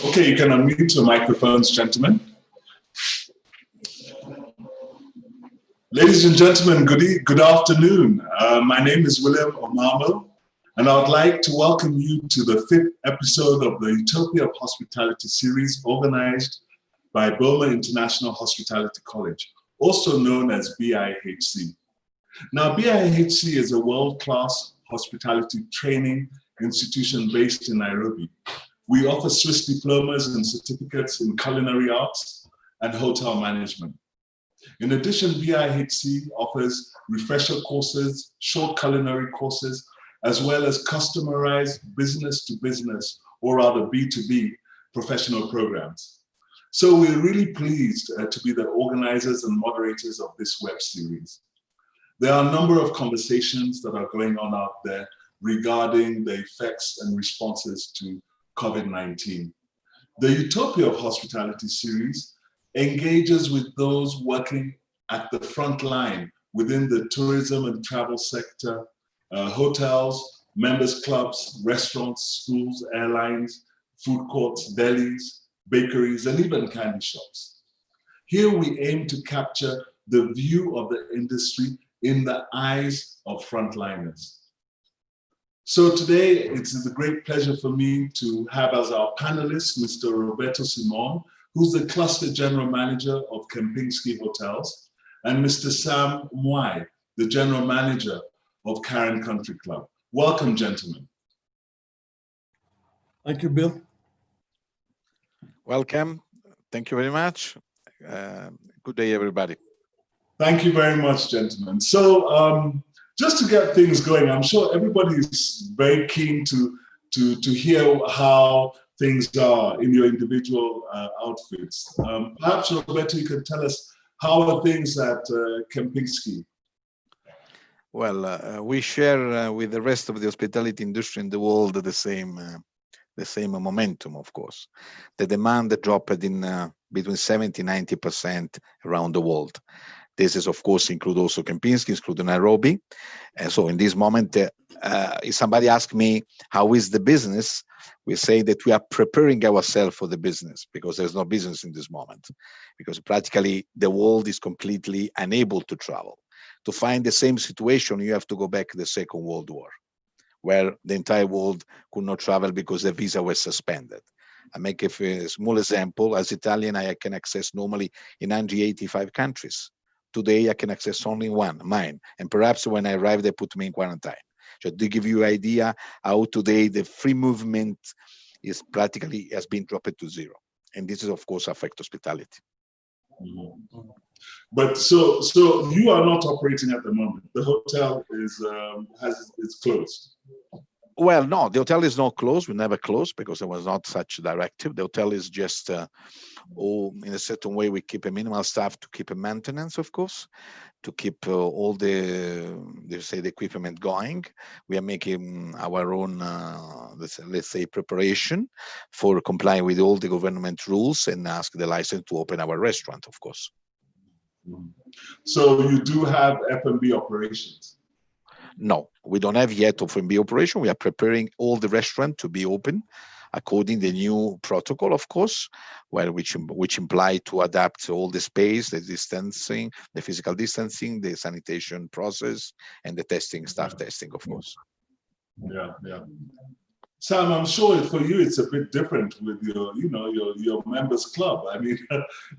Okay, you can unmute your microphones, gentlemen. Ladies and gentlemen, good afternoon. My name is William Omamo, and I would like to welcome you to the 5th episode of the Utopia of Hospitality series organized by Boma International Hospitality College, also known as BIHC. Now, BIHC is a world-class hospitality training institution based in Nairobi. We offer Swiss diplomas and certificates in culinary arts and hotel management. In addition, BIHC offers refresher courses, short culinary courses, as well as customized business-to-business, or rather B2B, professional programs. So we're really pleased to be the organizers and moderators of this web series. There are a number of conversations that are going on out there regarding the effects and responses to COVID-19. The Utopia of Hospitality series engages with those working at the front line within the tourism and travel sector, hotels, members clubs, restaurants, schools, airlines, food courts, delis, bakeries, and even candy shops. Here we aim to capture the view of the industry in the eyes of frontliners. So today, it is a great pleasure for me to have as our panelist, Mr. Roberto Simone, who's the Cluster General Manager of Kempinski Hotels, and Mr. Sam Mwai, the General Manager of Karen Country Club. Welcome, gentlemen. Thank you, Bill. Welcome. Thank you very much. Good day, everybody. Thank you very much, gentlemen. So just to get things going, I'm sure everybody is very keen to hear how things are in your individual outfits. Perhaps, Roberto, you can tell us how are things at Kempinski? Well, we share with the rest of the hospitality industry in the world the same momentum, of course. The demand dropped in between 70 and 90% around the world. This is, of course, include also Kempinski, include Nairobi. And so in this moment, if somebody asks me, how is the business? We say that we are preparing ourselves for the business because there's no business in this moment. Because practically the world is completely unable to travel. To find the same situation, you have to go back to the Second World War, where the entire world could not travel because the visa was suspended. I make a small example. As Italian, I can access normally in 185 countries. Today, I can access only one, mine. And perhaps when I arrive, they put me in quarantine. So to give you an idea how today the free movement is practically has been dropped to zero. And this is, of course, affect hospitality. Mm-hmm. But so you are not operating at the moment. The hotel is closed. Well, no, the hotel is not closed. We never closed because there was not such a directive. The hotel is just, in a certain way, we keep a minimal staff to keep a maintenance, of course, to keep all the equipment going. We are making our own, let's say, preparation for complying with all the government rules and ask the license to open our restaurant, of course. So you do have F&B operations? No, we don't have yet F&B operation. We are preparing all the restaurant to be open according to the new protocol, of course, which imply to adapt all the space, the distancing, the physical distancing, the sanitation process, and the testing, staff testing, of course. Yeah, yeah. Sam, I'm sure for you it's a bit different with your members club. I mean,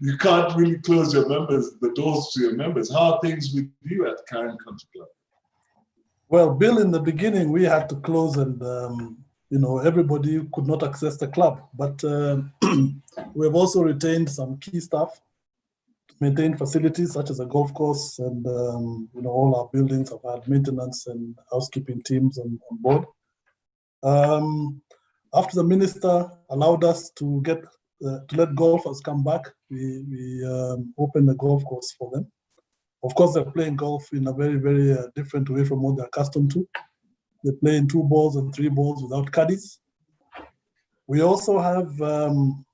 you can't really close the doors to your members. How are things with you at Karen Country Club? Well, Bill, in the beginning, we had to close and, everybody could not access the club. But we have also retained some key staff to maintain facilities such as a golf course and, all our buildings have had maintenance and housekeeping teams on board. After the minister allowed us to let golfers come back, we opened the golf course for them. Of course, they're playing golf in a very, very different way from what they're accustomed to. They play in 2 balls and 3 balls without caddies. We also have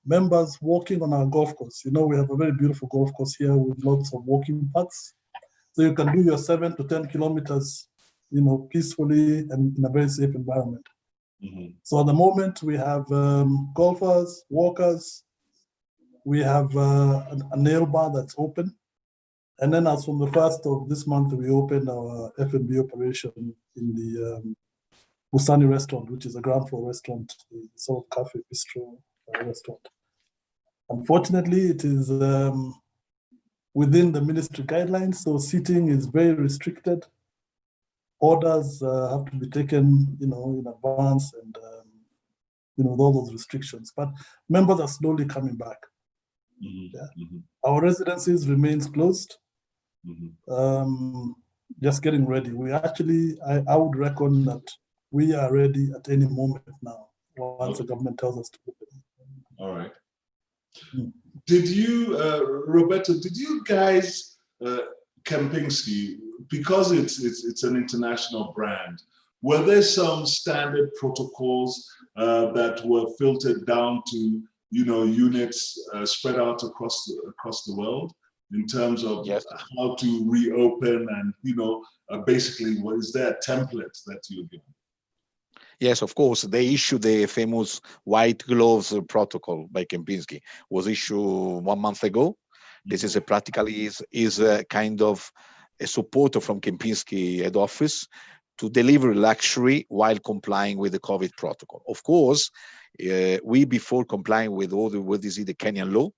members walking on our golf course. We have a very beautiful golf course here with lots of walking paths. So you can do your 7 to 10 kilometers, peacefully and in a very safe environment. So at the moment, we have golfers, walkers, we have a nail bar that's open. And then as from the 1st of this month, we opened our F&B operation in the Bustani restaurant, which is a ground floor restaurant, sort of cafe, bistro restaurant. Unfortunately, it is within the ministry guidelines, so seating is very restricted. Orders have to be taken, in advance, and with all those restrictions. But members are slowly coming back. Our residencies remains closed. Just getting ready. We actually, I would reckon that we are ready at any moment now, once the government tells us to open. All right. Did you, Roberto, did you guys, Kempinski, because it's an international brand, were there some standard protocols that were filtered down to, units spread out across the world in terms of how to reopen and, basically, is there a template that you're given? Yes, of course. They issued the famous white gloves protocol by Kempinski. Was issued 1 month ago. This is practically is a kind of a support from Kempinski head office to deliver luxury while complying with the COVID protocol. Of course, we before complying with all what is the Kenyan law,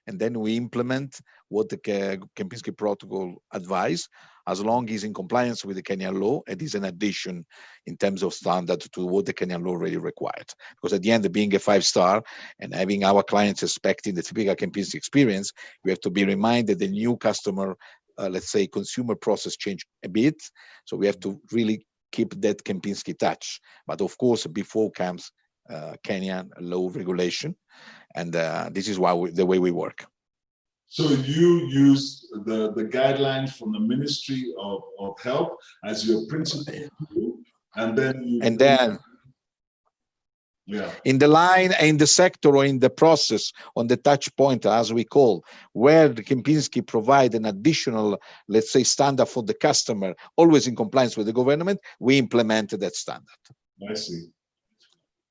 and then we implement what the Kempinski protocol advise, as long as in compliance with the Kenyan law, it is an addition in terms of standard to what the Kenyan law already required. Because at the end, being a 5-star and having our clients expecting the typical Kempinski experience, we have to be reminded the new customer, let's say, consumer process change a bit. So we have to really keep that Kempinski touch. But of course, before comes Kenyan law regulation. And this is why the way we work. So you use the guidelines from the Ministry of Health as your principal tool, and then in the line, in the sector, or in the process, on the touch point, as we call, where the Kempinski provide an additional, let's say, standard for the customer, always in compliance with the government, we implemented that standard. I see.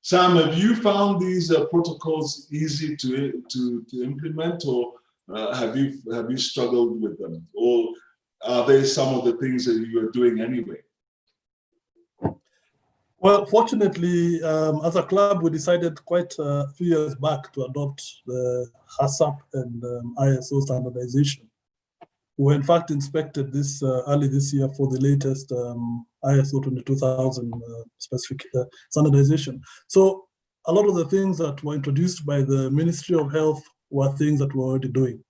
Sam, have you found these protocols easy to implement, or have you struggled with them, or are they some of the things that you are doing anyway? Well, fortunately, as a club, we decided quite a few years back to adopt the HACCP and ISO standardization. We in fact inspected this early this year for the latest ISO 22000 specific standardization. So a lot of the things that were introduced by the Ministry of Health were things that we're already doing.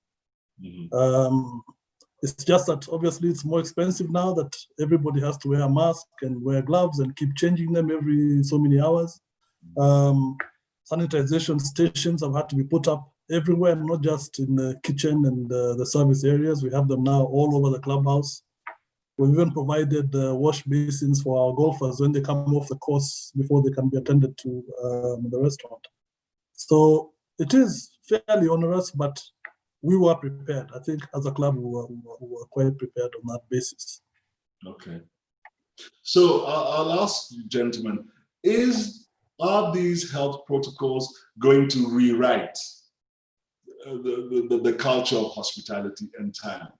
It's just that obviously it's more expensive now that everybody has to wear a mask and wear gloves and keep changing them every so many hours. Sanitization stations have had to be put up everywhere, not just in the kitchen and the service areas. We have them now all over the clubhouse. We've even provided wash basins for our golfers when they come off the course before they can be attended to the restaurant. So it is fairly onerous, but we were prepared. I think as a club, we were quite prepared on that basis. Okay. So I'll ask you, gentlemen, are these health protocols going to rewrite the culture of hospitality entirely?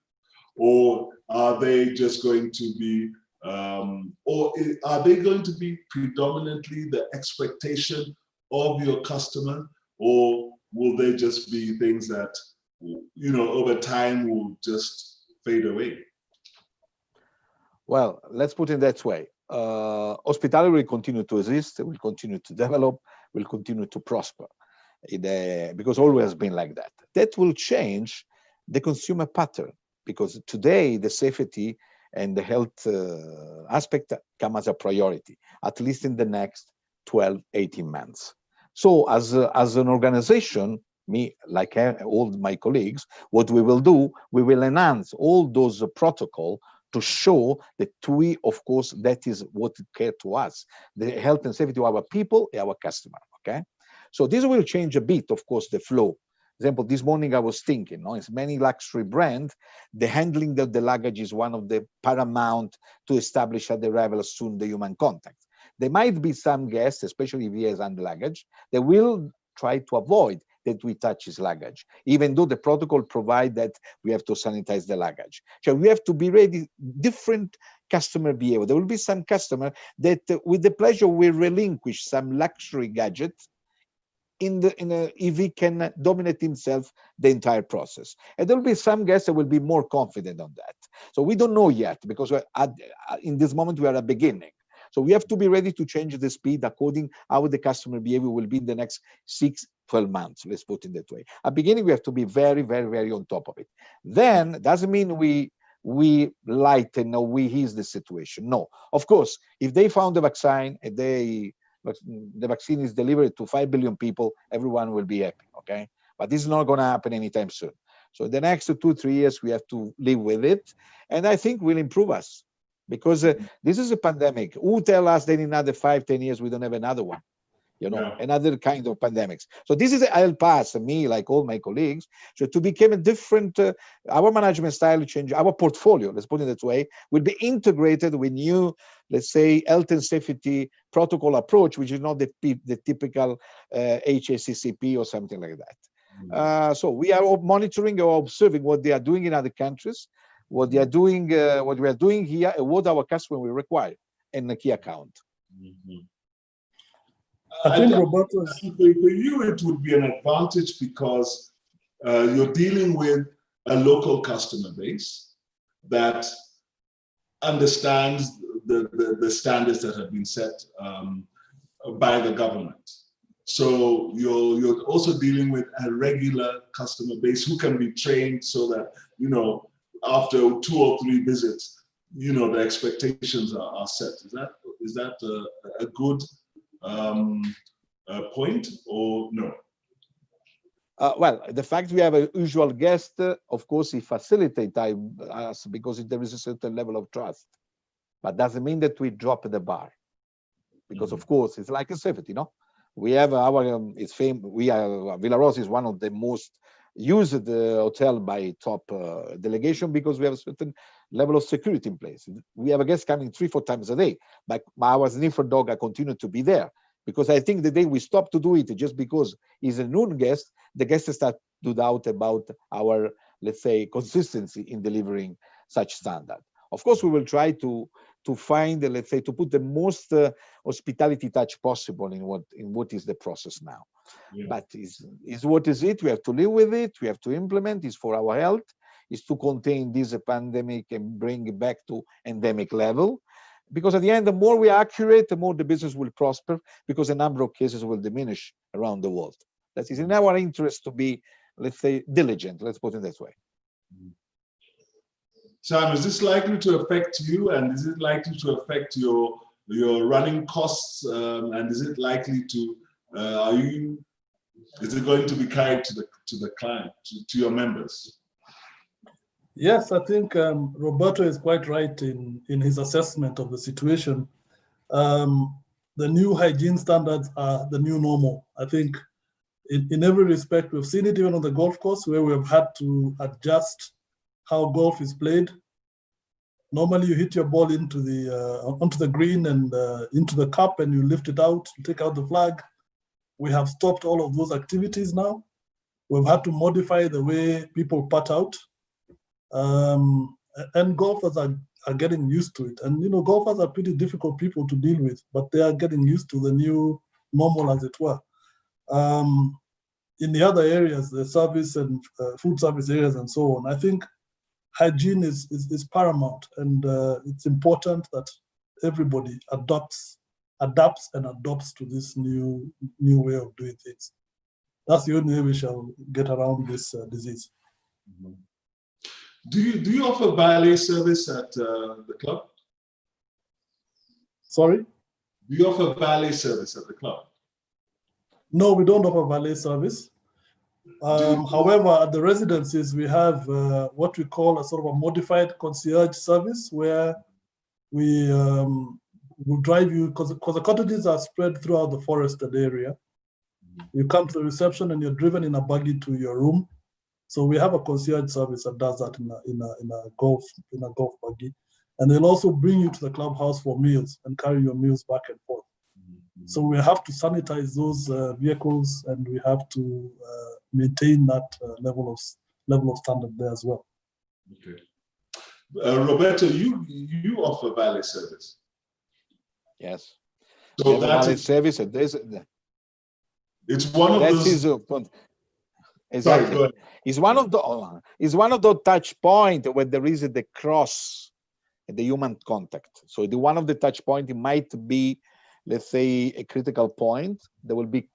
Or are they just going to be, or are they going to be predominantly the expectation of your customer, or will they just be things that, over time will just fade away? Well, let's put it that way. Hospitality will continue to exist, will continue to develop, will continue to prosper, because always has been like that. That will change the consumer pattern, because today the safety and the health aspect come as a priority, at least in the next 12, 18 months. So as an organization, me, like all my colleagues, what we will do, we will enhance all those protocols to show that we, of course, that is what care to us, the health and safety of our people and our customer, okay? So this will change a bit, of course, the flow. For example, this morning I was thinking, it's many luxury brands, the handling of the luggage is one of the paramount to establish at the arrival soon the human contact. There might be some guests, especially if he has hand luggage, they will try to avoid that we touch his luggage, even though the protocol provide that we have to sanitize the luggage. So we have to be ready, different customer behavior. There will be some customer that with the pleasure will relinquish some luxury gadgets if he can dominate himself the entire process. And there will be some guests that will be more confident on that. So we don't know yet, because in this moment we are at the beginning. So we have to be ready to change the speed according how the customer behavior will be in the next 6-12 months, let's put it that way. At the beginning, we have to be very, very, very on top of it. Then doesn't mean we lighten or we ease the situation. No, of course, if they found the vaccine and the vaccine is delivered to 5 billion people, everyone will be happy, okay? But this is not going to happen anytime soon. So the next 2-3 years, we have to live with it. And I think will improve us, because this is a pandemic. Who tell us that in another 5-10 years, we don't have another one? Another kind of pandemics. So this is, I'll pass me, like all my colleagues, so to become a different, our management style change, our portfolio, let's put it that way, will be integrated with new, let's say, health and safety protocol approach, which is not the typical HACCP or something like that. So we are monitoring or observing what they are doing in other countries, what they are doing, what we are doing here, and what our customer will require in the key account. I think, Roberto, for you, it would be an advantage because you're dealing with a local customer base that understands the standards that have been set by the government. So you're also dealing with a regular customer base who can be trained so that, after 2 or 3 visits, the expectations are set. Is that a good point or no? Well, the fact we have a usual guest, of course, it facilitates us because there is a certain level of trust. But doesn't mean that we drop the bar, because of course it's like a safety, We have our Villa Rosa is one of the most used hotel by top delegation, because we have a certain level of security in place. We have a guest coming 3-4 times a day, but our sniffer dog continue to be there, because I think the day we stop to do it just because he's a known guest, the guests start to doubt about our, let's say, consistency in delivering such standard. Of course, we will try to find, let's say, to put the most hospitality touch possible in what is the process now. Yeah. But is what is it? We have to live with it. We have to implement. It's for our health. Is to contain this pandemic and bring it back to endemic level. Because at the end, the more we are accurate, the more the business will prosper, because the number of cases will diminish around the world. That is in our interest to be, let's say, diligent. Let's put it that way. Sam, is this likely to affect you, and is it likely to affect your running costs, and is it likely to is it going to be carried to the client, to your members? Yes, I think Roberto is quite right in his assessment of the situation. The new hygiene standards are the new normal. I think in every respect, we've seen it even on the golf course, where we have had to adjust how golf is played. Normally, you hit your ball into onto the green and into the cup, and you lift it out, you take out the flag. We have stopped all of those activities now. We've had to modify the way people putt out. And golfers are getting used to it. And, golfers are pretty difficult people to deal with, but they are getting used to the new normal, as it were. In the other areas, the service and food service areas and so on, I think hygiene is paramount, and it's important that everybody adapts and adopts to this new way of doing things. That's the only way we shall get around this disease. Mm-hmm. Do you offer valet service at the club? Sorry? Do you offer valet service at the club? No, we don't offer valet service. However, at the residencies, we have what we call a sort of a modified concierge service, where we will drive you, because the cottages are spread throughout the forested area. You come to the reception and you're driven in a buggy to your room. So we have a concierge service that does that in a golf buggy. And they'll also bring you to the clubhouse for meals and carry your meals back and forth. So we have to sanitize those vehicles, and we have to maintain that level of standard there as well. Okay. Roberto, you offer valet service. Yes. So that valet is, service. it's one of those. Exactly. Sorry, It's one of the touch point where there is the cross, the human contact. So the one of the touch point, it might be, let's say, a critical point. There will be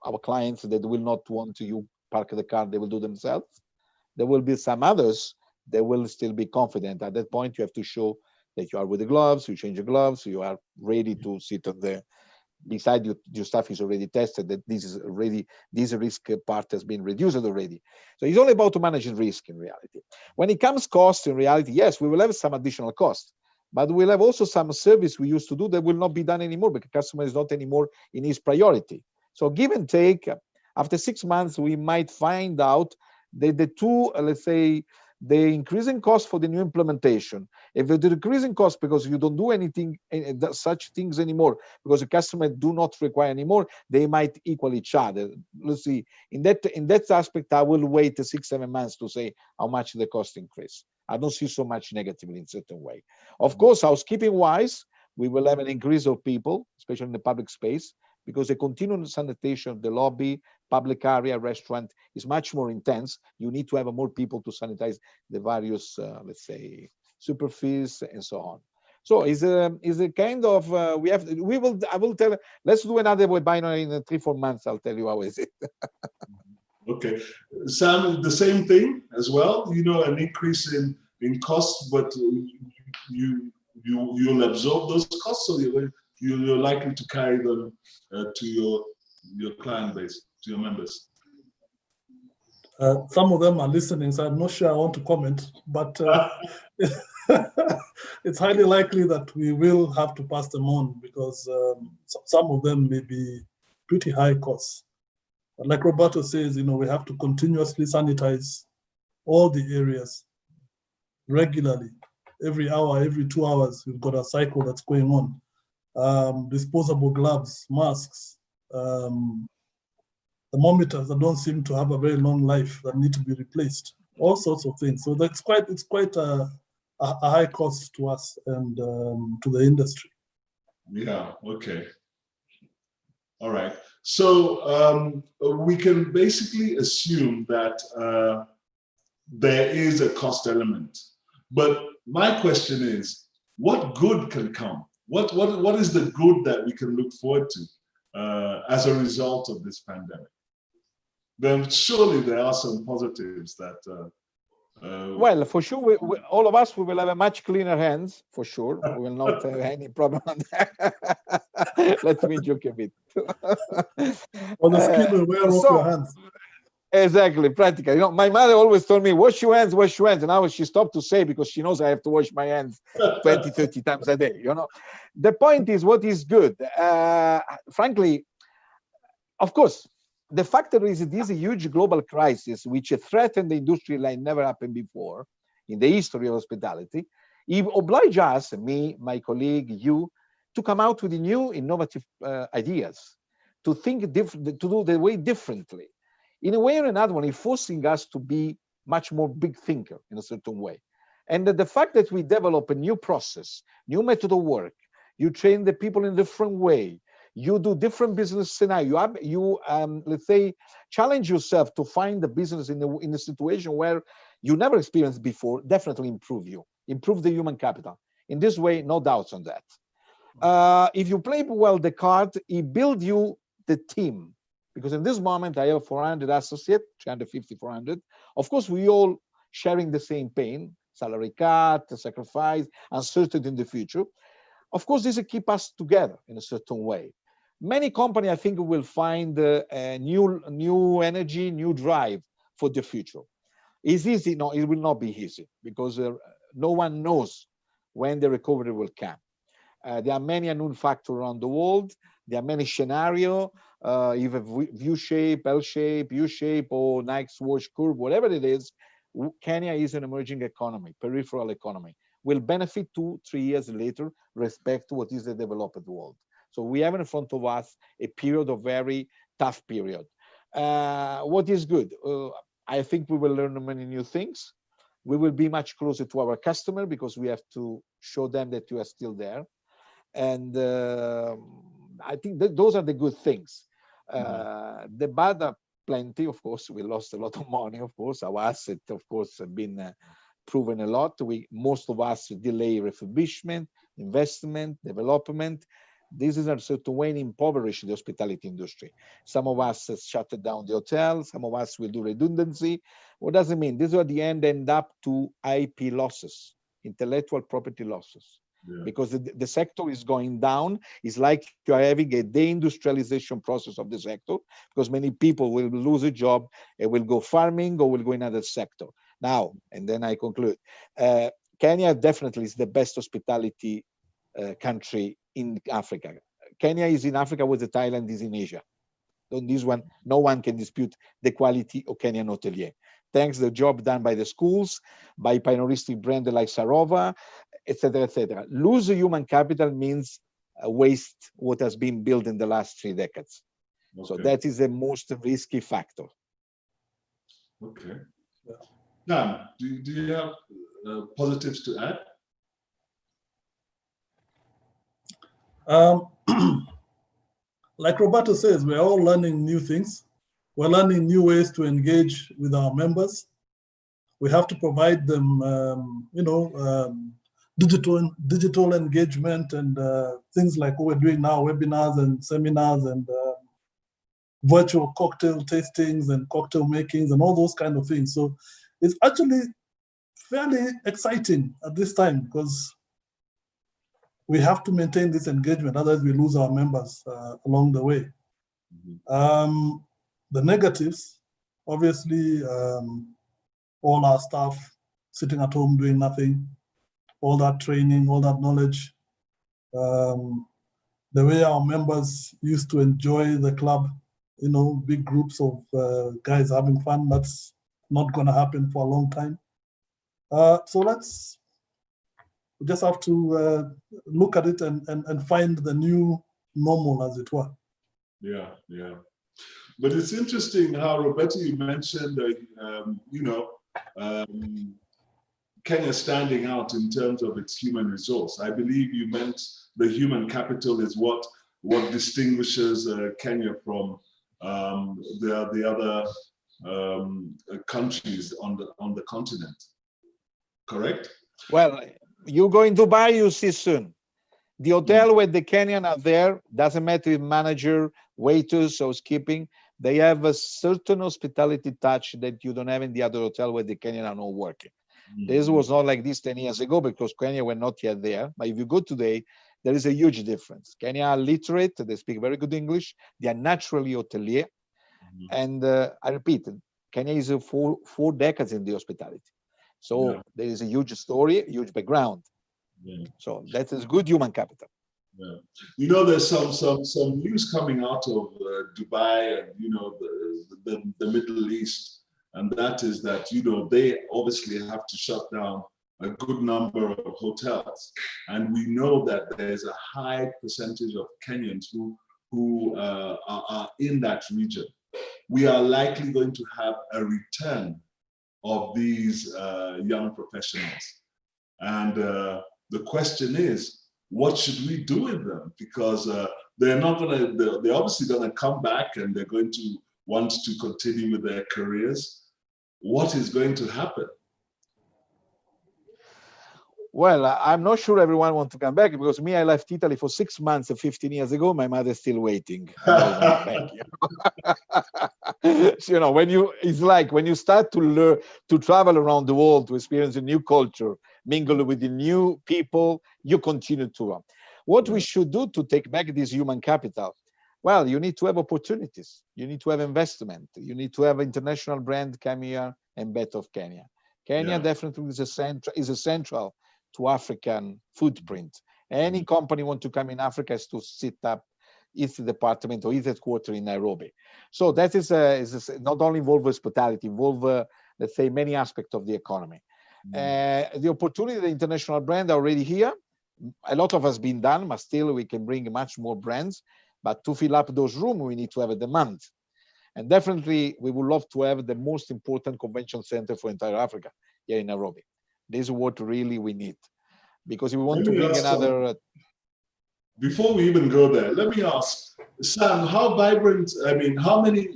our clients that will not want to you park the car, they will do themselves. There will be some others that will still be confident. At that point, you have to show that you are with the gloves, you change the gloves, you are ready to sit on the, beside your stuff is already tested, that this risk part has been reduced already. So it's all about managing risk in reality. When it comes cost, in reality, yes, we will have some additional cost, but we'll have also some service we used to do that will not be done anymore because customer is not anymore in his priority. So give and take, after 6 months, we might find out that the two, let's say, the increasing cost for the new implementation, if the decreasing cost because you don't do anything, such things anymore, because the customer do not require anymore, they might equal each other. Let's see, in that aspect, I will wait 6-7 months to say how much the cost increase. I don't see so much negatively in certain way. Of course, housekeeping wise, we will have an increase of people, especially in the public space, because the continuous sanitation of the lobby, public area, restaurant is much more intense. You need to have more people to sanitize the various, let's say, superficies and so on. So is a kind of I will tell. Let's do another webinar in 3-4 months. I'll tell you how is it. Okay, Sam, the same thing as well. You know, an increase in costs, but you'll absorb those costs, so you're likely to carry them to your client base, to your members. Some of them are listening, so I'm not sure I want to comment, but it's highly likely that we will have to pass them on because some of them may be pretty high costs. But like Roberto says, you know, we have to continuously sanitize all the areas regularly. Every hour, every 2 hours, we've got a cycle that's going on. Disposable gloves, masks, thermometers that don't seem to have a very long life that need to be replaced, all sorts of things. So it's quite a high cost to us and to the industry. Yeah, okay. All right. So we can basically assume that there is a cost element. But my question is, what good can come? What is the good that we can look forward to as a result of this pandemic? Then surely there are some positives that. Well, for sure, all of us, we will have a much cleaner hands, for sure. We will not have any problem on that. Let me joke a bit. Or the skin will wear off your hands. Exactly, practically. You know, my mother always told me, wash your hands, wash your hands. And now she stopped to say, because she knows I have to wash my hands 20, 30 times a day, you know. The point is, what is good? Frankly, of course, the fact that this is a huge global crisis, which threatened the industry like never happened before in the history of hospitality, it obliged us, me, my colleague, you, to come out with new innovative ideas, to think different, to do the way differently. In a way or another one, it's forcing us to be much more big thinker in a certain way. And the fact that we develop a new process, new method of work, you train the people in a different way, you do different business scenario, you let's say, challenge yourself to find the business in a situation where you never experienced before, definitely improve the human capital. In this way, no doubts on that. If you play well the card, it builds you the team. Because in this moment, I have 400 associates, 350, 400. Of course, we all sharing the same pain, salary cut, sacrifice, uncertainty in the future. Of course, this will keep us together in a certain way. Many companies, I think, will find a new energy, new drive for the future. Is easy? No, it will not be easy because no one knows when the recovery will come. There are many unknown factors around the world. There are many scenarios, either V-shape, L-shape, U-shape, or Nike's watch curve, whatever it is. Kenya is an emerging economy, peripheral economy. will benefit 2-3 years later respect to what is the developed world. So we have in front of us a period of very tough period. What is good? I think we will learn many new things. We will be much closer to our customer because we have to show them that you are still there. And I think that those are the good things. The bad are plenty, of course. We lost a lot of money, of course. Our assets, of course, have been proven a lot. Most of us delay refurbishment, investment, development. This is a certain way impoverished the hospitality industry. Some of us shut down the hotel. Some of us will do redundancy. What does it mean? This will at the end up to IP losses, intellectual property losses. Yeah. Because the sector is going down. It's like you are having a deindustrialization process of the sector, because many people will lose a job and will go farming or will go in another sector. Now, and then I conclude, Kenya definitely is the best hospitality country in Africa. Kenya is in Africa what the Thailand is in Asia. On this one, no one can dispute the quality of Kenyan hotelier. Thanks to the job done by the schools, by pioneeristic brands like Sarova, etc., etc. Lose human capital means waste what has been built in the last 3 decades. Okay. So that is the most risky factor. Okay. Dan, do you have positives to add? Like Roberto says, we're all learning new things. We're learning new ways to engage with our members. We have to provide them, digital engagement and things like what we're doing now, webinars and seminars and virtual cocktail tastings and cocktail makings and all those kind of things. So it's actually fairly exciting at this time because we have to maintain this engagement, otherwise we lose our members along the way. Mm-hmm. The negatives, obviously, all our staff sitting at home doing nothing, all that training, all that knowledge, the way our members used to enjoy the club, big groups of guys having fun, that's not going to happen for a long time. So we just have to look at it and find the new normal, as it were. Yeah, yeah. But it's interesting how, Roberto, you mentioned, Kenya standing out in terms of its human resource. I believe you meant the human capital is what distinguishes Kenya from the other countries on the continent. Correct? Well, you go in Dubai, you see soon. The hotel where the Kenyan are there, doesn't matter if manager, waiters, housekeeping, they have a certain hospitality touch that you don't have in the other hotel where the Kenyan are not working. This was not like this 10 years ago because Kenya were not yet there. But if you go today, there is a huge difference. Kenya are literate, they speak very good English, they are naturally hotelier. And I repeat, Kenya is 4 decades in the hospitality. So there is a huge story, huge background. Yeah. So that is good human capital. Yeah. There's some news coming out of Dubai and the Middle East, and that is that they obviously have to shut down a good number of hotels, and we know that there's a high percentage of Kenyans who are in that region. We are likely going to have a return of these young professionals, and the question is, what should we do with them? Because they're obviously going to come back and they're going to want to continue with their careers. What is going to happen? Well, I'm not sure everyone wants to come back because I left Italy for 6 months 15 years ago. My mother's still waiting. Back, So, it's like when you start to learn to travel around the world, to experience a new culture, mingle with the new people, you continue to run. What we should do to take back this human capital? Well, you need to have opportunities. You need to have investment. You need to have international brand come here and bet of Kenya. Kenya definitely is essential to African footprint. Any company want to come in Africa has to set up its department or its headquarters in Nairobi. So that is not only involve hospitality, involve let's say many aspects of the economy. The opportunity, the international brand are already here. A lot of has been done, but still we can bring much more brands. But to fill up those rooms, we need to have a demand. And definitely, we would love to have the most important convention center for entire Africa here in Nairobi. This is what really we need. Because if we want to bring another... Before we even go there, let me ask, Sam, how vibrant, I mean, how many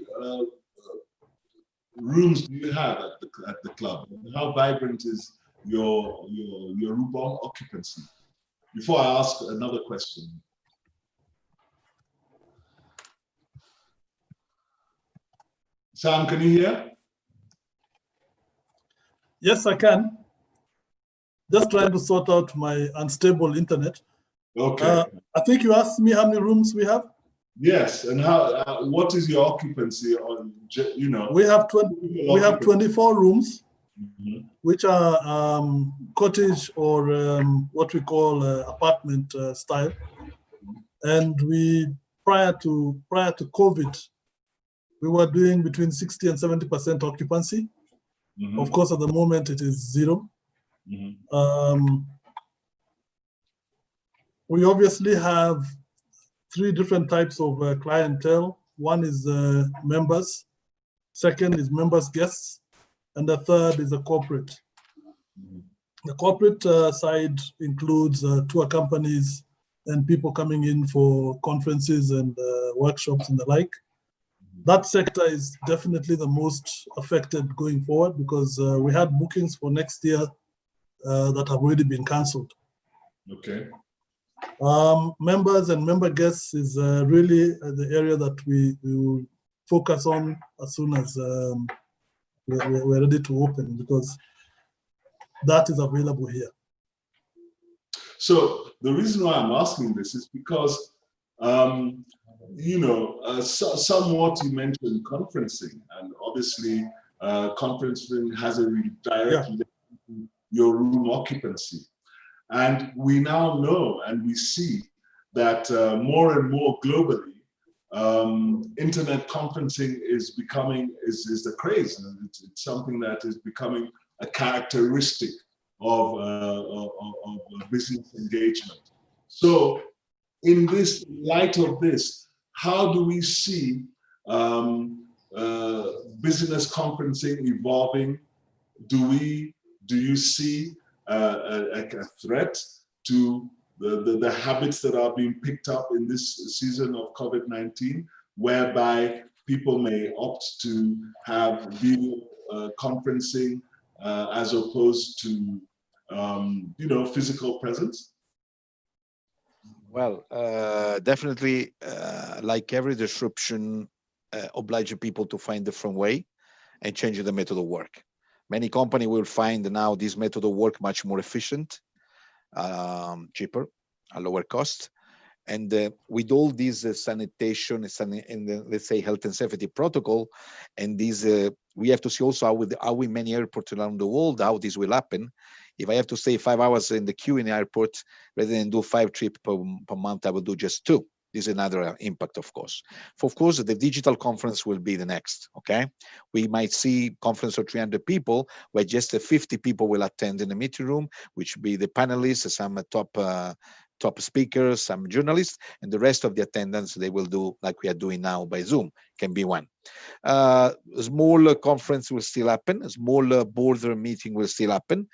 rooms do you have at the club? How vibrant is your room occupancy? Before I ask another question. Sam, can you hear? Yes, I can. Just trying to sort out my unstable internet. Okay. I think you asked me how many rooms we have. Yes, and how? What is your occupancy on? You know, we have 24 rooms, which are cottage or what we call apartment style. And we prior to COVID, we were doing between 60 and 70% occupancy. Of course, at the moment it is zero. We obviously have 3 different types of clientele. One is members, second is members guests, and the third is a corporate. The corporate side includes tour companies and people coming in for conferences and workshops and the like. That sector is definitely the most affected going forward because we had bookings for next year that have already been cancelled. Okay. Members and member guests is really the area that we will focus on as soon as we're ready to open, because that is available here. So the reason why I'm asking this is because, you know, somewhat you mentioned conferencing, and obviously conferencing has a direct link to your room occupancy. And we now know and we see that more and more globally, internet conferencing is becoming, is the craze. It's something that is becoming a characteristic of business engagement. So in this light of this, how do we see business conferencing evolving? Do you see a threat to the habits that are being picked up in this season of COVID-19, whereby people may opt to have video conferencing as opposed to you know, physical presence? Well, definitely, like every disruption, oblige people to find different way and change the method of work. Many companies will find now this method of work much more efficient, cheaper, a lower cost. And with all these sanitation and let's say health and safety protocol, and these we have to see also how in many airports around the world, how this will happen. If I have to stay 5 hours in the queue in the airport, rather than do 5 trips per month, I will do just 2. This is another impact, of course. Of course, the digital conference will be the next, okay? We might see conference of 300 people, where just 50 people will attend in the meeting room, which will be the panelists, some top speakers, some journalists, and the rest of the attendance, they will do like we are doing now by Zoom, can be one. Smaller conference will still happen, a smaller border meeting will still happen.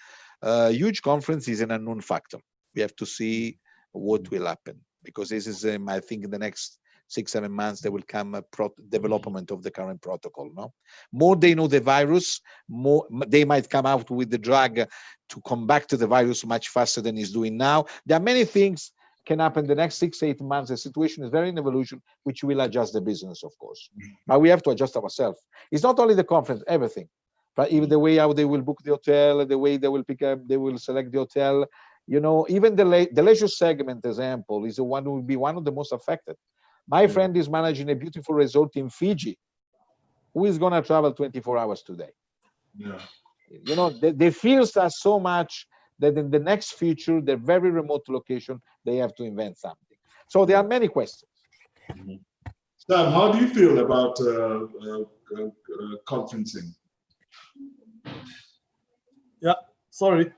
Huge conference is an unknown factor. We have to see what will happen, because this is, I think, in the next 6-7 months, there will come a development of the current protocol. No, more they know the virus, more they might come out with the drug to come back to the virus much faster than it's doing now. There are many things can happen the next 6-8 months. The situation is very in evolution, which will adjust the business, of course. But we have to adjust ourselves. It's not only the conference, everything. But even the way how they will book the hotel, the way they will pick up, they will select the hotel. You know, even the leisure segment example is the one who will be one of the most affected. My friend is managing a beautiful resort in Fiji. Who is going to travel 24 hours today? Yeah. You know, they feel that so much that in the next future, the very remote location, they have to invent something. So there are many questions. Sam, how do you feel about conferencing? Yeah, Sorry.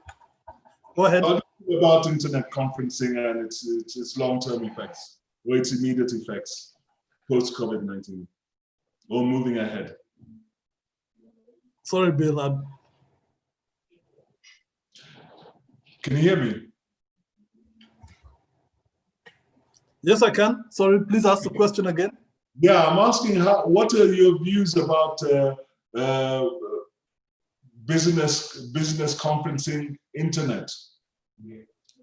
Go ahead. How do you feel about internet conferencing and its long-term effects or its immediate effects post-COVID-19 or moving ahead? Sorry, Bill. Can you hear me? Yes, I can. Sorry, please ask the question again. Yeah, I'm asking what are your views about business conferencing, internet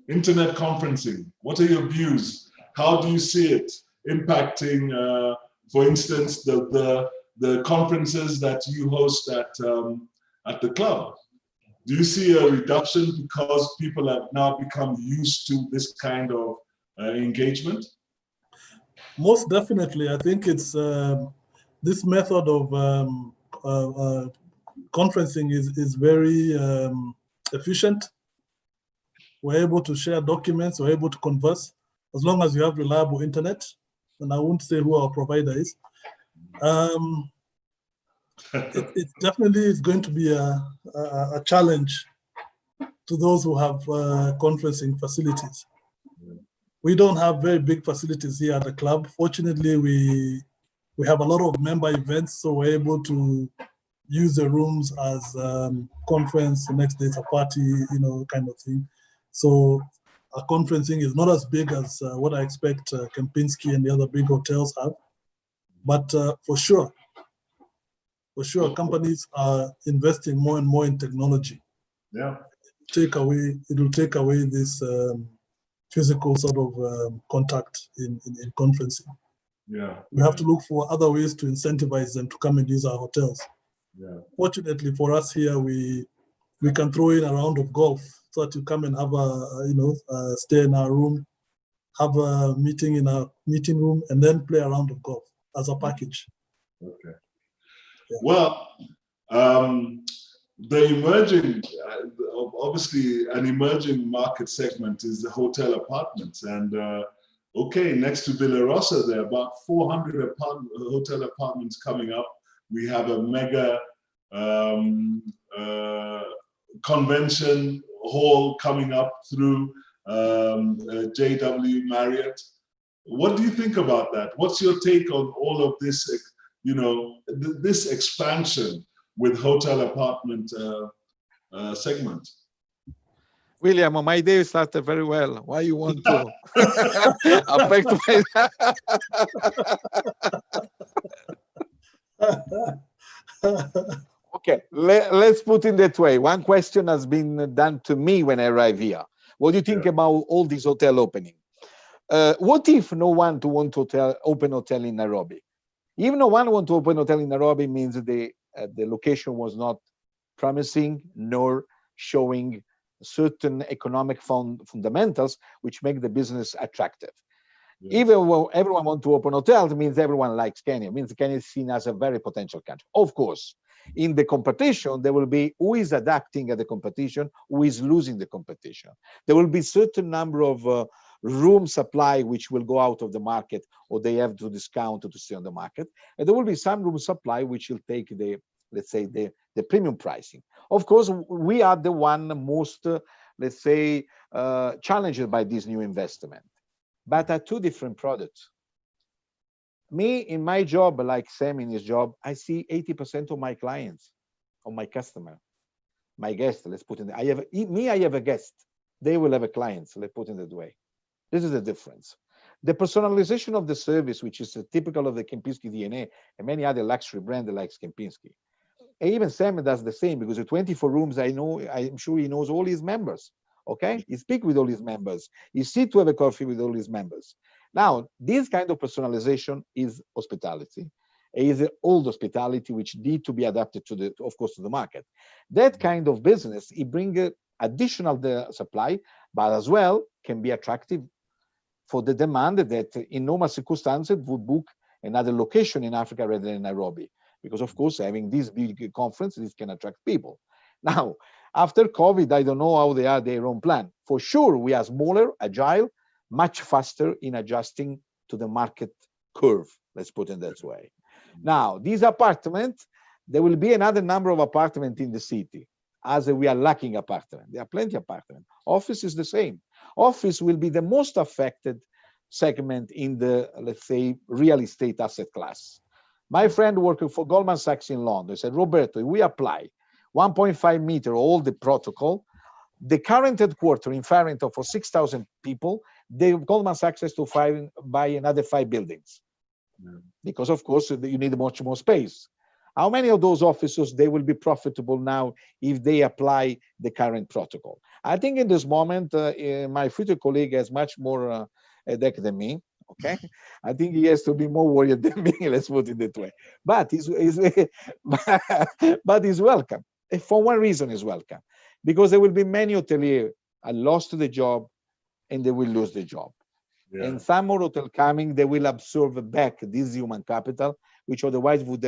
conferencing? What are your views? How do you see it impacting, for instance, the conferences that you host at the club? Do you see a reduction because people have now become used to this kind of engagement? Most definitely. I think it's this method of conferencing is very efficient. We're able to share documents, we're able to converse, as long as you have reliable internet. And I won't say who our provider is. It definitely is going to be a challenge to those who have conferencing facilities. We don't have very big facilities here at the club. Fortunately, we have a lot of member events, so we're able to use the rooms as conference. The next day it's a party, kind of thing. So our conferencing is not as big as what I expect Kempinski and the other big hotels have. But for sure, companies are investing more and more in technology. Yeah. It will take away this physical sort of contact in conferencing. Yeah. We have to look for other ways to incentivize them to come and use our hotels. Yeah. Fortunately for us here, we can throw in a round of golf so that you come and have stay in our room, have a meeting in our meeting room, and then play a round of golf as a package. Okay. Yeah. Well, the emerging, obviously an emerging market segment is the hotel apartments. And okay, next to Villa Rosa, there are about 400 hotel apartments coming up. We have a mega convention hall coming up through JW Marriott. What do you think about that? What's your take on all of this, this expansion with hotel apartment segment? William, my day started very well. Why you want to affect my... Okay, let's put it that way. One question has been done to me when I arrive here. What do you think about all these hotel opening? What if no one to want to open hotel in Nairobi? If no one want to open hotel in Nairobi, means the location was not promising nor showing certain economic fundamentals which make the business attractive. Yeah. Even when everyone wants to open hotels, means everyone likes Kenya. It means Kenya is seen as a very potential country. Of course, in the competition, there will be who is adapting at the competition, who is losing the competition. There will be certain number of room supply which will go out of the market, or they have to discount to stay on the market. And there will be some room supply which will take the, let's say, the premium pricing. Of course, we are the one most, let's say, challenged by this new investment. But are two different products. Me, in my job, like Sam in his job, I see 80% of my clients, of my customer, my guest, let's put it, I have a guest. They will have a client, so let's put it that way. This is the difference. The personalization of the service, which is typical of the Kempinski DNA and many other luxury brands like Kempinski. And even Sam does the same, because the 24 rooms, I'm sure he knows all his members. Okay, he speaks with all his members. He sits to have a coffee with all his members. Now, this kind of personalization is hospitality. It is old hospitality which need to be adapted to the, of course, to the market. That kind of business, it brings additional supply, but as well can be attractive for the demand that in normal circumstances would book another location in Africa rather than Nairobi. Because of course, having this big conference, this can attract people. Now, after COVID, I don't know how they are their own plan. For sure, we are smaller, agile, much faster in adjusting to the market curve. Let's put it that way. Now, these apartments, there will be another number of apartments in the city. as we are lacking apartment. There are plenty of apartment. Office is the same. Office will be the most affected segment in the, let's say, real estate asset class. My friend working for Goldman Sachs in London said, Roberto, if we apply 1.5 meter, all the protocol, the current headquarter in Farrington for 6,000 people, the Goldman Sachs has to buy another 5 buildings. Because of course you need much more space. How many of those offices they will be profitable now if they apply the current protocol? I think in this moment, my future colleague has much more headache than me. Okay, I think he has to be more worried than me. Let's put it that way. But he's welcome. For one reason, he's welcome, because there will be many hoteliers are lost the job, and they will lose the job. Yeah. And some more hotel coming, they will absorb back this human capital, which otherwise would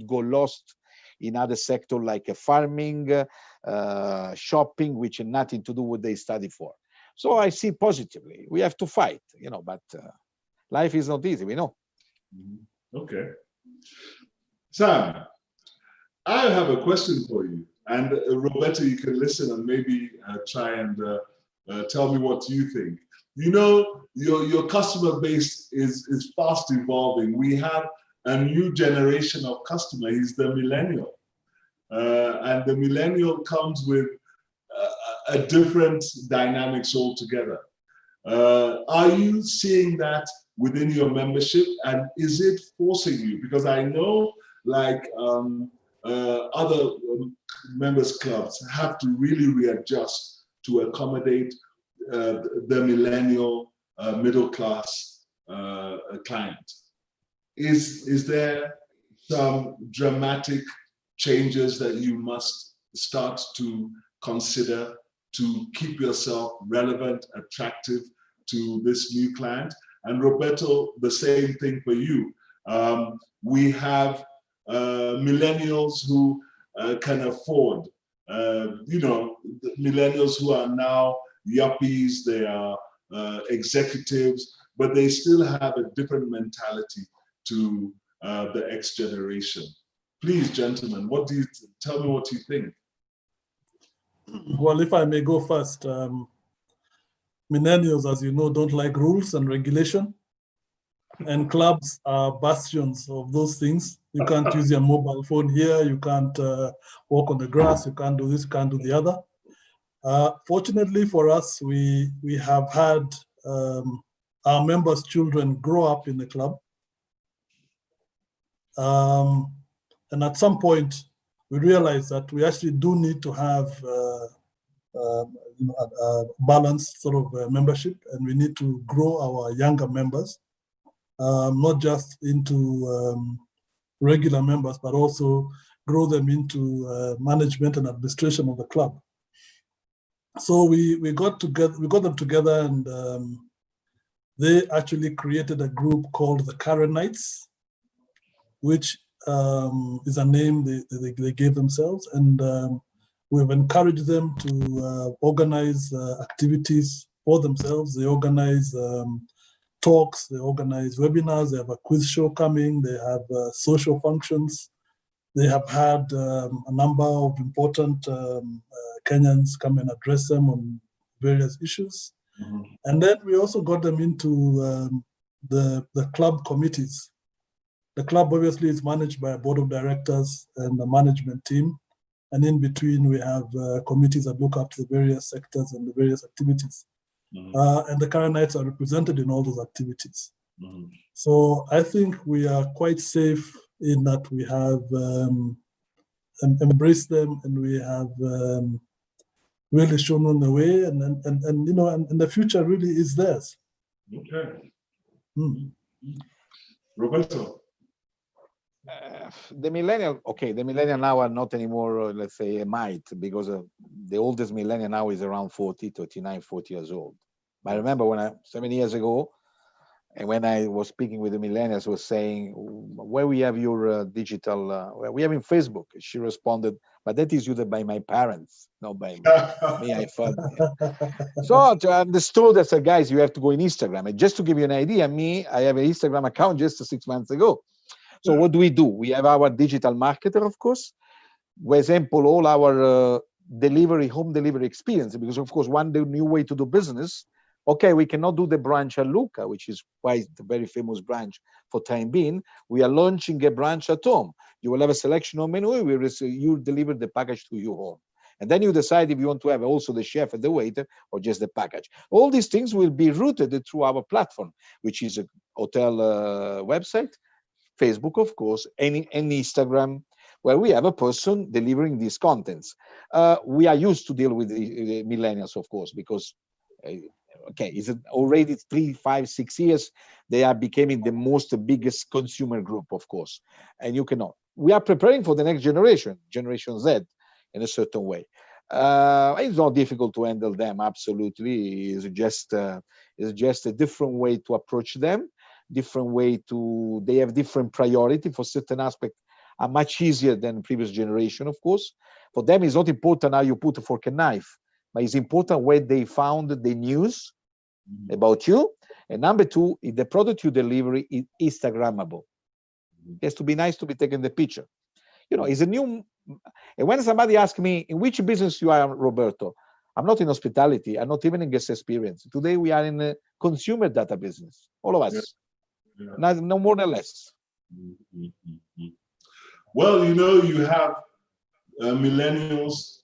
go lost in other sector like farming, shopping, which have nothing to do with what they study for. So I see positively. We have to fight, but life is not easy, we know. Okay. Sam, I have a question for you. And Roberto, you can listen and maybe try and tell me what you think. Your customer base is fast evolving. We have a new generation of customer. He's the millennial. And the millennial comes with a different dynamics altogether. Are you seeing that within your membership, and is it forcing you? Because I know like other members clubs have to really readjust to accommodate the millennial middle class client. Is there some dramatic changes that you must start to consider to keep yourself relevant, attractive to this new client? And Roberto, the same thing for you. We have millennials who can afford, millennials who are now yuppies, they are executives, but they still have a different mentality to the X generation. Please, gentlemen, tell me what you think? Well, if I may go first, millennials, as you know, don't like rules and regulation, and clubs are bastions of those things. You can't use your mobile phone here, you can't walk on the grass, you can't do this, you can't do the other. Fortunately for us, we have had our members' children grow up in the club. And at some point, we realized that we actually do need to have a balanced sort of membership, and we need to grow our younger members, not just into regular members, but also grow them into management and administration of the club. So we got them together, and they actually created a group called the Karenites, which is a name they gave themselves, and we've encouraged them to organize activities for themselves. They organize talks, they organize webinars, they have a quiz show coming, they have social functions. They have had a number of important Kenyans come and address them on various issues. Mm-hmm. And then we also got them into the club committees. The club obviously is managed by a board of directors and a management team. And in between, we have committees that look after the various sectors and the various activities. Mm-hmm. And the Karenites are represented in all those activities. Mm-hmm. So I think we are quite safe in that we have embraced them, and we have really shown them the way, and the future really is theirs. Okay. Roberto. The millennial now are not anymore, let's say, a mite, because the oldest millennial now is around 40 years old. But I remember 7 years ago, and when I was speaking with the millennials, was saying, where we have your digital, we have in Facebook. She responded, but that is used by my parents, not by me. I thought. So I understood that, guys, you have to go in Instagram. And just to give you an idea, I have an Instagram account just 6 months ago. So what do? We have our digital marketer, of course. for example, all our home delivery experience, because of course, one new way to do business. Okay, we cannot do the branch at Lucca, which is quite a very famous branch for time being. We are launching a branch at home. You will have a selection of menu. You deliver the package to your home. And then you decide if you want to have also the chef and the waiter or just the package. All these things will be routed through our platform, which is a hotel website, Facebook, of course, and Instagram, where we have a person delivering these contents. We are used to deal with the millennials, of course, because okay, is it already 3, 5, 6 years? They are becoming the biggest consumer group, of course. And you cannot. We are preparing for the next generation, Generation Z, in a certain way. It's not difficult to handle them. Absolutely, it's just a different way to approach them. Different way to. They have different priority for certain aspects. Are much easier than previous generation, of course. For them, it's not important how you put a fork and knife, but it's important where they found the news about you. And number two, if the product you deliver is Instagrammable. It has to be nice to be taken the picture. You know, it's a new. And when somebody asks me, in which business you are, Roberto? I'm not in hospitality. I'm not even in guest experience. Today, we are in a consumer data business. All of us. Yeah. No more than less. Well, you know, you have millennials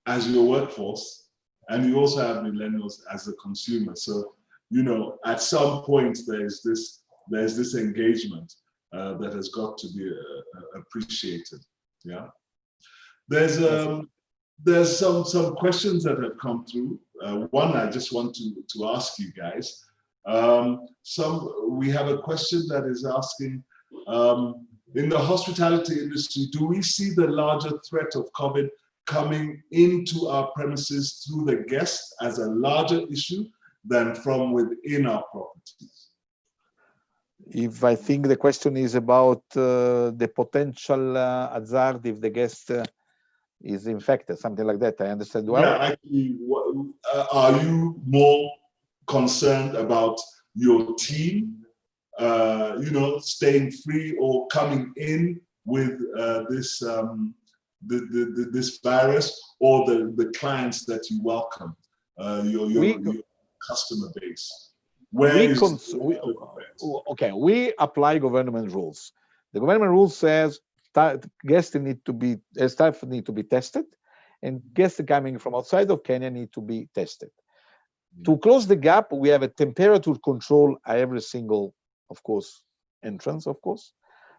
as your workforce, and you also have millennials as a consumer. So, you know, at some point there's this engagement that has got to be appreciated. Yeah. There's some questions that have come through. One I just want to ask you guys. We have a question that is asking, in the hospitality industry, do we see the larger threat of COVID coming into our premises through the guests as a larger issue than from within our properties? If I think the question is about the potential hazard if the guest is infected, something like that, I understand well. Yeah, actually, are you more concerned about your team, you know, staying free or coming in with this virus, or the clients that you welcome, your customer base? We apply government rules. The government rules says guests need to be, staff need to be tested, and guests coming from outside of Kenya need to be tested. To close the gap, we have a temperature control at every single, of course, entrance, of course.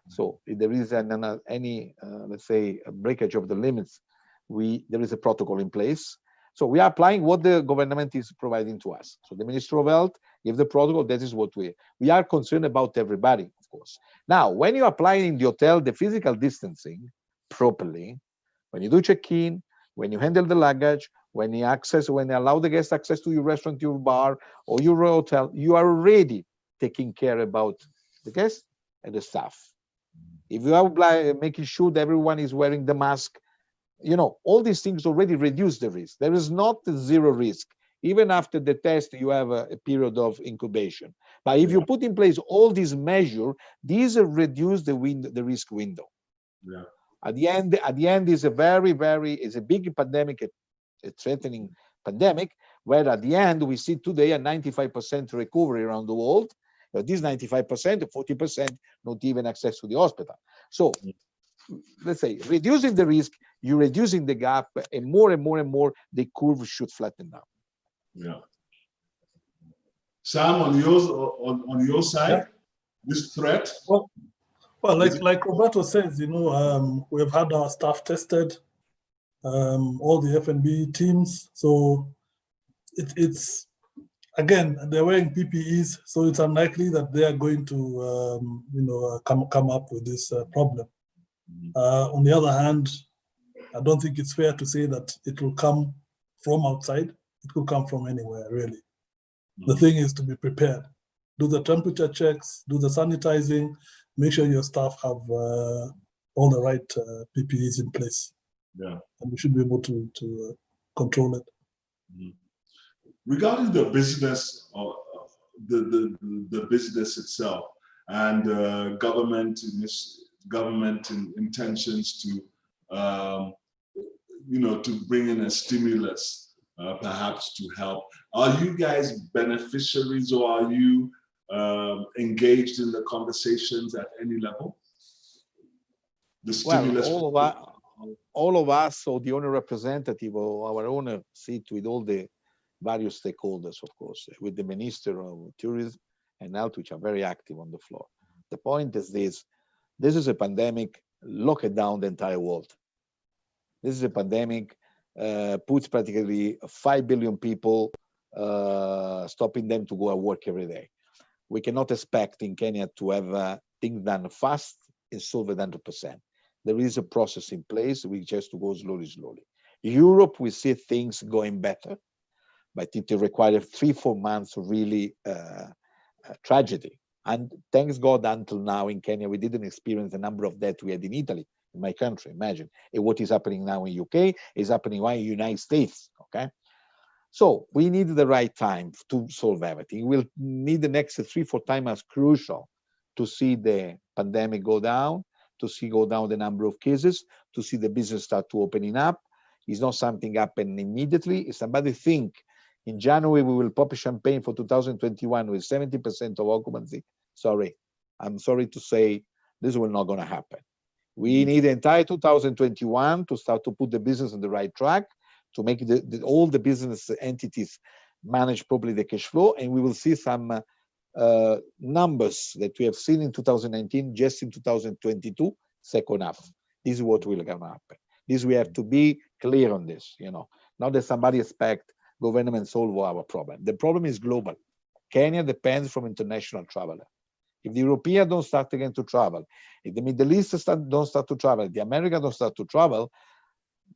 So if there is any, let's say, a breakage of the limits, there is a protocol in place. So we are applying what the government is providing to us. So the Ministry of Health give the protocol. That is what we are concerned about everybody, of course. Now, when you apply in the hotel the physical distancing properly, when you do check-in, when you handle the luggage, when you allow the guest access to your restaurant, your bar, or your hotel, you are already taking care about the guest and the staff. If you are making sure that everyone is wearing the mask, you know, all these things already reduce the risk. There is not zero risk. Even after the test, you have a period of incubation. But if you put in place all these measures, these reduce the risk window. Yeah. At the end is a is a big pandemic, a threatening pandemic, where at the end we see today a 95% recovery around the world. But this 95%, 40% not even access to the hospital. So let's say reducing the risk, you're reducing the gap, and more, the curve should flatten down. Yeah. Sam, on your side, this threat? Well, like Roberto says, you know, we've had our staff tested, all the F&B teams. So it's again, they're wearing PPEs, so it's unlikely that they are going to, you know, come up with this problem. On the other hand, I don't think it's fair to say that it will come from outside. It could come from anywhere, really. The thing is to be prepared. Do the temperature checks, do the sanitizing, make sure your staff have all the right PPEs in place. Yeah. And we should be able to control it. Regarding the business, the business itself, and government intentions to bring in a stimulus, perhaps to help. Are you guys beneficiaries, or are you engaged in the conversations at any level? The stimulus. Well, all of us, or the owner representative or our owner, sit with all the various stakeholders, of course, with the Minister of Tourism and Health, which are very active on the floor. The point is this is a pandemic, locked down the entire world. This is a pandemic, puts practically 5 billion people, stopping them to go and work every day. We cannot expect in Kenya to have things done fast and solve it 100%. There is a process in place, which has to go slowly. Europe, we see things going better, but it requires 3-4 months of really tragedy. And thanks God, until now in Kenya, we didn't experience the number of deaths we had in Italy, in my country, imagine. And what is happening now in UK is happening in the United States, okay? So we need the right time to solve everything. We'll need the next 3-4 times as crucial to see the pandemic go down, to see go down the number of cases, to see the business start to opening up. It's not something happen immediately. If somebody think in January we will pop champagne for 2021 with 70% of occupancy, sorry, I'm sorry to say this will not going to happen. We need the entire 2021 to start to put the business on the right track, to make all the business entities manage properly the cash flow, and we will see some numbers that we have seen in 2019, just in 2022, second half. This is what will gonna happen. This we have to be clear on this, not that somebody expect government solve our problem. The problem is global. Kenya depends from international traveler. If the Europeans don't start again to travel, if the Middle East don't start to travel, the Americans don't start to travel,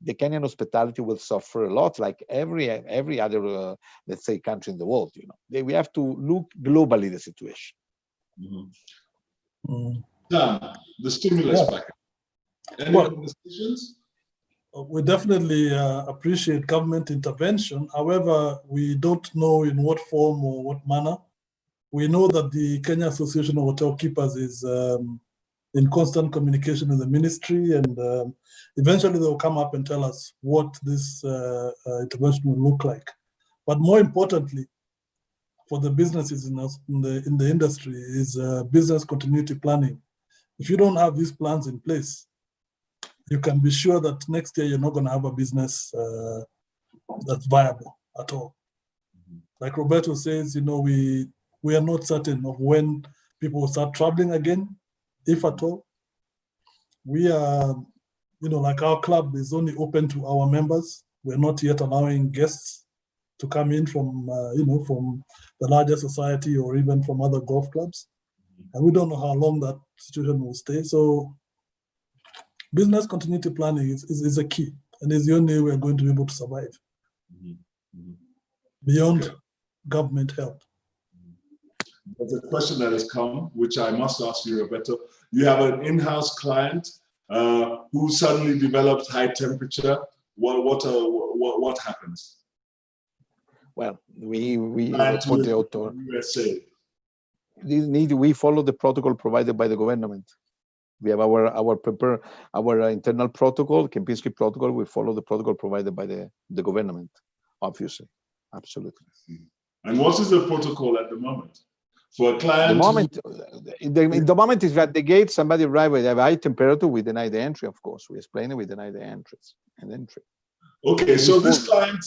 the Kenyan hospitality will suffer a lot, like every other, let's say, country in the world. We have to look globally the situation. The stimulus package. Any conversations? We definitely appreciate government intervention. However, we don't know in what form or what manner. We know that the Kenya Association of Hotel Keepers is in constant communication with the ministry, and eventually they'll come up and tell us what this intervention will look like. But more importantly, for the businesses in the industry is business continuity planning. If you don't have these plans in place, you can be sure that next year you're not going to have a business that's viable at all. Like Roberto says, we are not certain of when people will start traveling again, if at all. We are, like our club is only open to our members. We're not yet allowing guests to come in from, from the larger society or even from other golf clubs. And we don't know how long that situation will stay. So business continuity planning is a key, and is the only way we're going to be able to survive beyond government help. There's a question that has come, which I must ask you, Roberto. You have an in-house client who suddenly develops high temperature. What happens? Well, we put the author. USA. We follow the protocol provided by the government. We have our internal protocol, Kempinski protocol. We follow the protocol provided by the government, obviously, absolutely. And what is the protocol at the moment? For a client, the moment is at the gate, somebody arrives with a high temperature, we deny the entry, of course. We explain it, we deny the entrance and entry. Okay, so this client,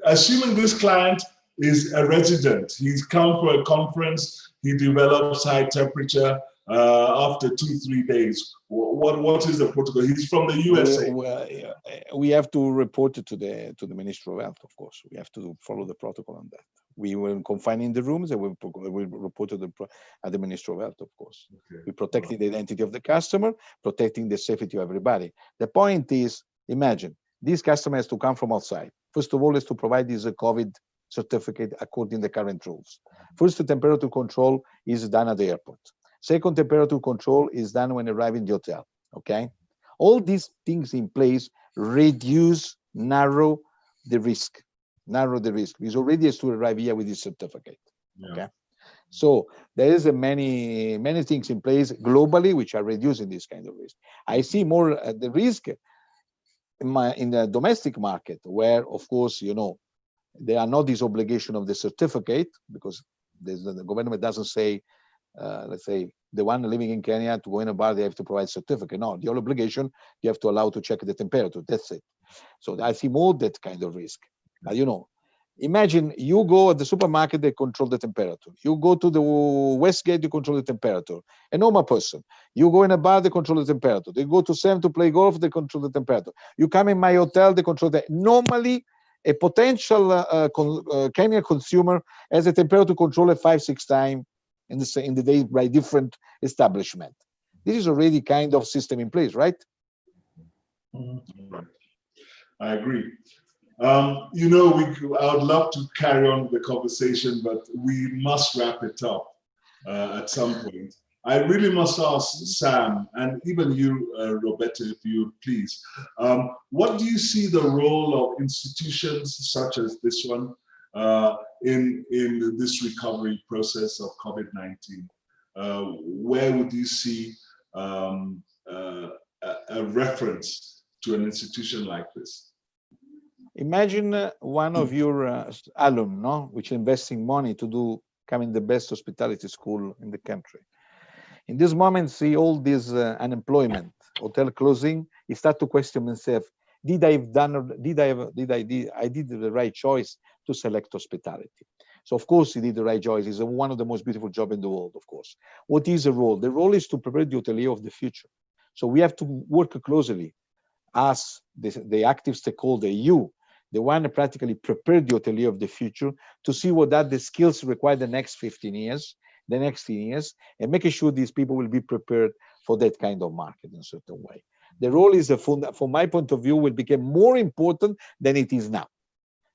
assuming this client is a resident, he's come for a conference, he develops high temperature after 2-3 days. What is the protocol? He's from the USA. We have to report it to the Ministry of Health, of course. We have to follow the protocol on that. We will confine in the rooms, and we will report to the Ministry of Health, of course. Okay. We protecting the identity of the customer, protecting the safety of everybody. The point is, imagine, this customer has to come from outside. First of all, is to provide this COVID certificate according to the current rules. First, the temperature control is done at the airport. Second, temperature control is done when arriving the hotel, okay? All these things in place narrow the risk. It's already has to arrive here with this certificate, okay? So there is many things in place globally which are reducing this kind of risk. I see more the risk in the domestic market, where of course, you know, there are not this obligation of the certificate, because the government doesn't say, let's say, the one living in Kenya to go in a bar, they have to provide certificate. No, the only obligation, you have to allow to check the temperature. That's it. So I see more that kind of risk. You know, imagine you go at the supermarket, they control the temperature. You go to the Westgate, you control the temperature. A normal person. You go in a bar, they control the temperature. They go to Sam to play golf, they control the temperature. You come in my hotel, they control the. Normally, a potential Kenyan consumer has a temperature controller 5-6 times in the day by different establishment. This is already kind of system in place, right? Right. I agree. You know, I would love to carry on the conversation, but we must wrap it up at some point. I really must ask Sam, and even you, Roberto, if you please, what do you see the role of institutions such as this one in this recovery process of COVID-19? Where would you see a reference to an institution like this? Imagine one of your alumni, which investing money to come in the best hospitality school in the country. In this moment, see all this unemployment, hotel closing, he start to question himself, did I did the right choice to select hospitality? So of course he did the right choice. It's one of the most beautiful jobs in the world, of course. What is the role? The role is to prepare the hotelier of the future. So we have to work closely as the active stakeholder, you, the one that practically prepared the hotelier of the future to see what are the skills required the next 15 years, the next 10 years, and making sure these people will be prepared for that kind of market in a certain way. The role is, from my point of view, will become more important than it is now.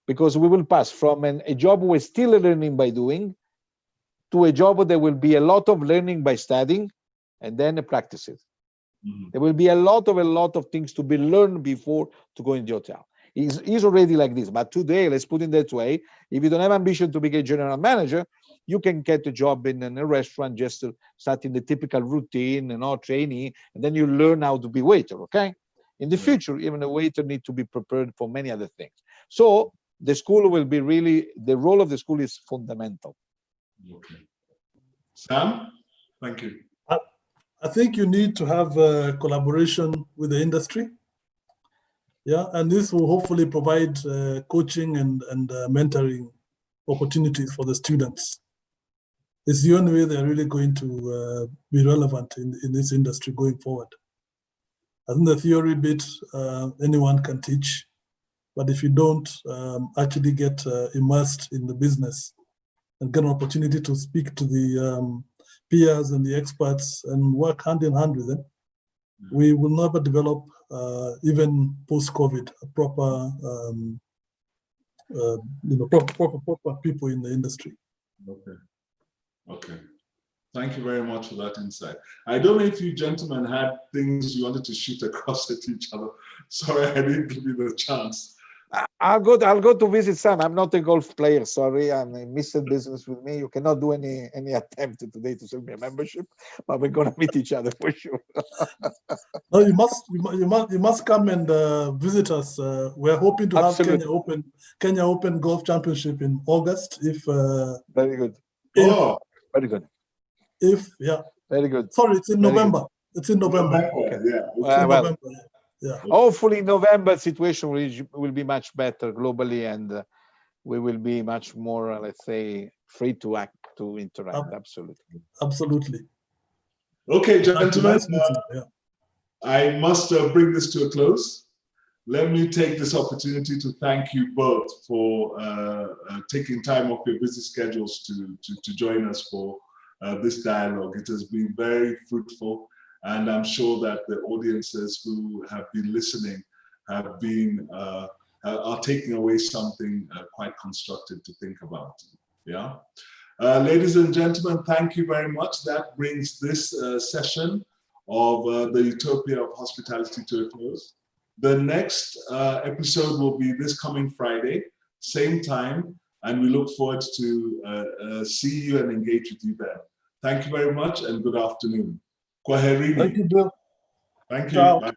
Because we will pass from a job we're still learning by doing to a job that will be a lot of learning by studying and then practice it. Mm-hmm. There will be a lot of things to be learned before to go in the hotel. It's already like this, but today, let's put it that way, if you don't have ambition to be a general manager, you can get a job in a restaurant, just to start in the typical routine, training, and then you learn how to be waiter, okay? In the future, even a waiter needs to be prepared for many other things. So the school will be really, the role of the school is fundamental. Okay. Sam, thank you. I think you need to have a collaboration with the industry. Yeah, and this will hopefully provide coaching and mentoring opportunities for the students. It's the only way they're really going to be relevant in this industry going forward. I think the theory bit anyone can teach, but if you don't actually get immersed in the business and get an opportunity to speak to the peers and the experts and work hand in hand with them, we will never develop, even post-COVID, a proper, proper people in the industry. Okay. Okay. Thank you very much for that insight. I don't know if you gentlemen had things you wanted to shoot across at each other. Sorry, I didn't give you the chance. I'll go to visit Sam. I'm not a golf player, sorry. I'm a Mr. Business with me. You cannot do any attempt today to sell me a membership, but we're gonna meet each other for sure. No, you must come and visit us. We're hoping to have Kenya Open Golf Championship in August. Very good. Very good. Very good. Sorry, it's in November. It's in November. Okay. Yeah. November. Yeah. Hopefully November situation will be much better globally, and we will be much more, let's say, free to act, to interact. Absolutely. Okay, gentlemen, I must bring this to a close. Let me take this opportunity to thank you both for taking time off your busy schedules to join us for this dialogue. It has been very fruitful. And I'm sure that the audiences who have been listening have been are taking away something quite constructive to think about. Yeah, ladies and gentlemen, thank you very much. That brings this session of the Utopia of Hospitality to a close. The next episode will be this coming Friday, same time, and we look forward to see you and engage with you then. Thank you very much, and good afternoon. Thank you, Bill. Thank you. Bye.